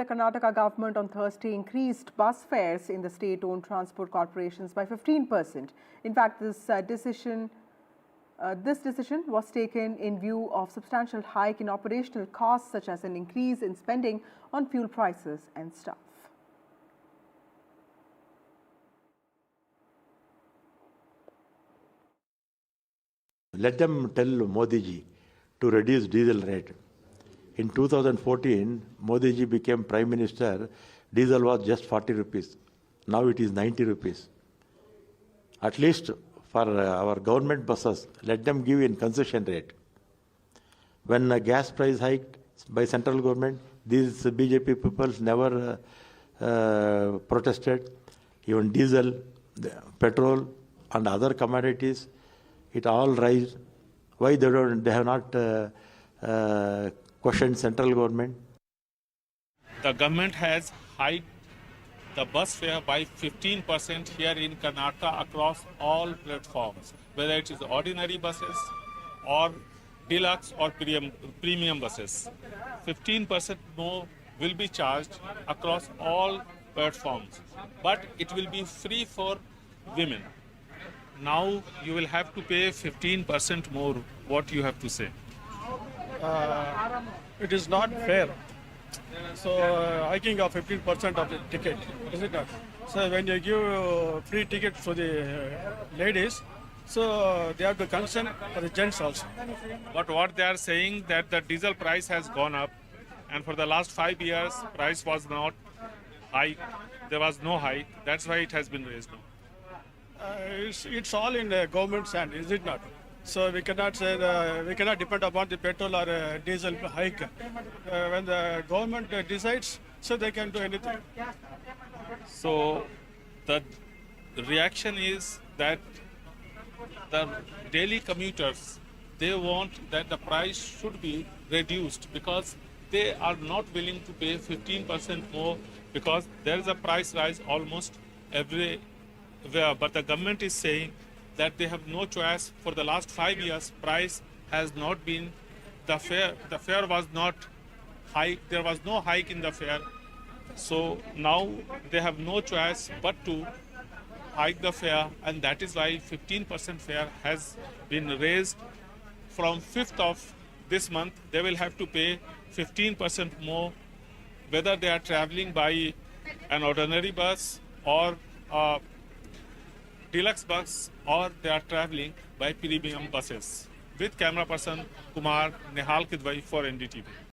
The Karnataka government on Thursday increased bus fares in the state-owned transport corporations by 15%. In fact, this decision was taken in view of substantial hike in operational costs, such as an increase in spending on fuel prices and staff. Let them tell Modi ji to reduce diesel rate. In 2014, Modi ji became Prime Minister, diesel was just 40 rupees. Now it is 90 rupees. At least for our government buses, let them give in concession rate. When gas price hiked by central government, these BJP people never protested. Even diesel, petrol and other commodities, it all rise. Why they have not questioned central government? The government has hiked the bus fare by 15% here in Karnataka across all platforms, whether it is ordinary buses or deluxe or premium buses. 15% more will be charged across all platforms, but it will be free for women. Now you will have to pay 15% more. What you have to say? It is not fair. So hiking of 15% of the ticket, is it not? So when you give free ticket for the ladies, so they have to concern for the gents also. But what they are saying that the diesel price has gone up, and for the last 5 years price was not high. There was no hike. That's why it has been raised now. It's all in the government's hand, is it not? So we cannot say we cannot depend upon the petrol or diesel hike. When the government decides, so they can do anything. So the reaction is that the daily commuters, they want that the price should be reduced because they are not willing to pay 15% more because there is a price rise almost everywhere. But the government is saying that they have no choice. For the last 5 years, price has not been, the fare was not high, there was no hike in the fare. So now they have no choice but to hike the fare, and that is why 15% fare has been raised. From 5th of this month, they will have to pay 15% more, whether they are traveling by an ordinary bus or deluxe bus, or they are traveling by premium buses. With camera person Kumar, Nehal Kidwai for NDTV.